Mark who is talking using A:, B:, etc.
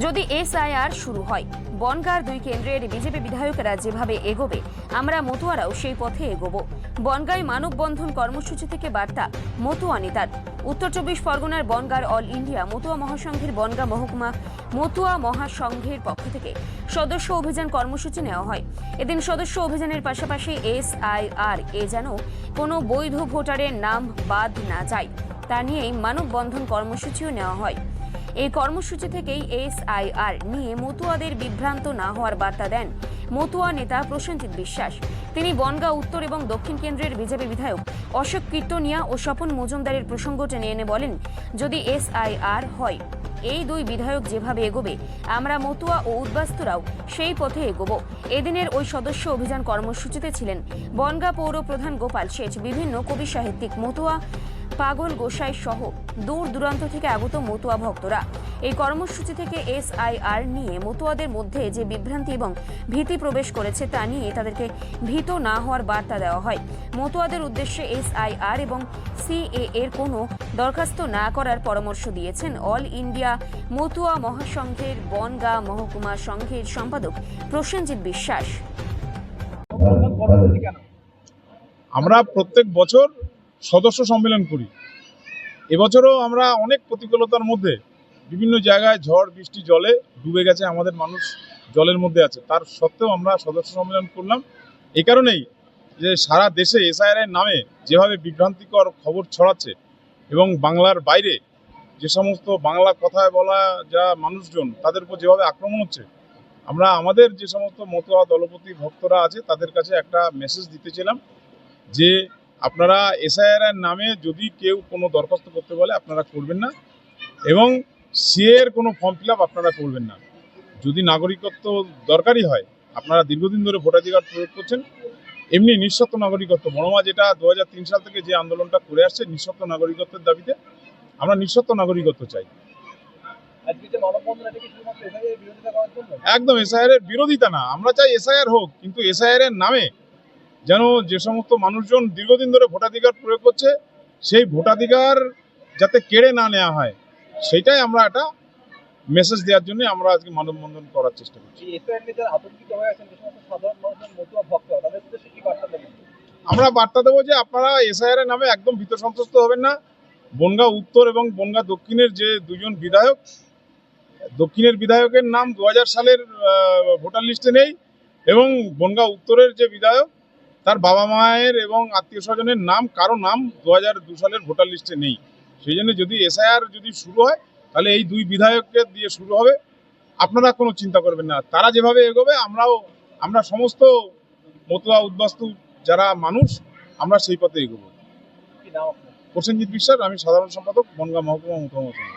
A: যদি এসআইআর শুরু হয়, বনগাঁর 2 কেন্দ্রের বিজেপি বিধায়কেরা যেভাবে এগোবে, আমরা মতুয়ারাও সেই পথে এগোবো। বনগাঁয় মানববন্ধন কর্মসূচি থেকে বার্তা মতুয়া নেতার। উত্তর 24 পরগনার বনগাঁর অল ইন্ডিয়া মতুয়া মহাসংঘের বনগাঁ মহকুমা মতুয়া মহাসংঘের পক্ষ থেকে সদস্য অভিযান কর্মসূচি নেওয়া হয়। এদিন সদস্য অভিযানের পাশাপাশি এসআইআর যেন কোনো বৈধ ভোটারের নাম বাদ না যায় তা নিয়েই মানববন্ধন কর্মসূচিও নেওয়া হয়। এই কর্মসূচি থেকেই এসআইআর নিয়ে মতুয়াদের বিভ্রান্ত না হওয়ার বার্তা দেন মতুয়া নেতা প্রসেনজিৎ বিশ্বাস। তিনি বনগাঁ উত্তর এবং দক্ষিণ কেন্দ্রের বিজেপি বিধায়ক অশোক কীর্তনিয়া ও স্বপন মজুমদারের প্রসঙ্গ টেনে এনে বলেন, যদি এসআইআর হয়, এই 2 বিধায়ক যেভাবে এগোবে, আমরা মতুয়া ও উদ্বাস্তুরাও সেই পথে এগোবো। এদিনের ওই সদস্য অভিযান কর্মসূচিতে ছিলেন বনগাঁ পৌর প্রধান গোপাল সেচ, বিভিন্ন কবি সাহিত্যিক, মতুয়া পাগল গোসাই সহ দূর দূরান্ত থেকে আগত মতুয়া ভক্তরা। এই কর্মসূচি থেকে এসআইআর নিয়ে মতুয়াদের মধ্যে যে বিভ্রান্তি এবং ভীতি প্রবেশ করেছে তা নিয়ে তাদেরকে ভীত না হওয়ার বার্তা দেওয়া হয়। মতুয়াদের উদ্দেশ্যে এসআইআর এবং সিএ এর কোনো দরখাস্ত না করার পরামর্শ দিয়েছেন অল ইন্ডিয়া মতুয়া মহাসংঘের বনগাঁ মহকুমা সংঘের সম্পাদক প্রসেনজিৎ বিশ্বাস।
B: আমরা প্রত্যেক বছর সদস্য সম্মেলন করি। এবছরও আমরা অনেক প্রতিকূলতার মধ্যে বিভিন্ন জায়গায় ঝড় বৃষ্টি জলে ডুবে গেছে, আমাদের মানুষ জলের মধ্যে আছে, তার সত্ত্বেও আমরা সদস্য সম্মেলন করলাম। এই কারণেই যে সারা দেশে এসআইআর এর নামে যেভাবে বিভ্রান্তিকর খবর ছড়াচ্ছে এবং বাংলার বাইরে যে সমস্ত বাংলা কথায় বলা যা মানুষজন তাদের উপর যেভাবে আক্রমণ হচ্ছে, আমরা আমাদের যে সমস্ত মতুয়া দলপতি ভক্তরা আছে তাদের কাছে একটা মেসেজ দিতেছিলাম যে আপনারা এসআইআর এর নামে যদি কেউ কোনো দরখাস্ত করতে বলে আপনারা করবেন না, এবং সিএ এর কোনো ফর্ম ফিল আপ আপনারা করবেন না। যদি নাগরিকত্ব দরকারি হয়, আপনারা দীর্ঘদিন ধরে ভোটাধিকার প্রয়োগ করছেন, এমনি নিঃশর্ত নাগরিকত্ব, বড়মা যেটা 2003 সাল থেকে যে আন্দোলনটা করে আসছে নিঃশর্ত নাগরিকত্বের দাবিতে, আমরা নিঃশর্ত নাগরিকত্ব চাই। একদম এসআইআর এর বিরোধিতা না, আমরা চাই এসআইআর হোক, কিন্তু এসআইআর এর নামে যেন যে সমস্ত মানুষজন দীর্ঘদিন ধরে ভোটাধিকার প্রয়োগ করছে সেই ভোটাধিকার যাতে কেড়ে না নেওয়া হয়, সেটাই আমরা একটা মেসেজ দেওয়ার জন্য আমরা আজকে মানববন্ধন করার চেষ্টা করছি। আমরা বার্তা দেবো যে আপনারা এসআইআর এর নামে একদম ভীত সন্ত্রস্ত হবেন না। বনগাঁ উত্তর এবং বনগাঁ দক্ষিণের যে 2জন বিধায়ক, দক্ষিণের বিধায়কের নাম 2000 সালের ভোটার লিস্টে নেই, এবং বনগাঁ উত্তরের যে বিধায়ক তার বাবা মায়ের এবং আত্মীয় স্বজনের নাম কারো নাম 2002 সালের ভোটার লিস্টে নেই। সেই জন্য যদি এসআইআর যদি শুরু হয় তাহলে এই 2 বিধায়ককে দিয়ে শুরু হবে। আপনারা কোনো চিন্তা করবেন না, তারা যেভাবে এগোবে আমরা সমস্ত মতুয়া উদ্বাস্তু যারা মানুষ আমরা সেই পথে এগোবো। প্রসেনজিৎ বিশ্বাস, আমি সাধারণ সম্পাদক বনগাঁ মহকুমা মতুয়া সংঘ।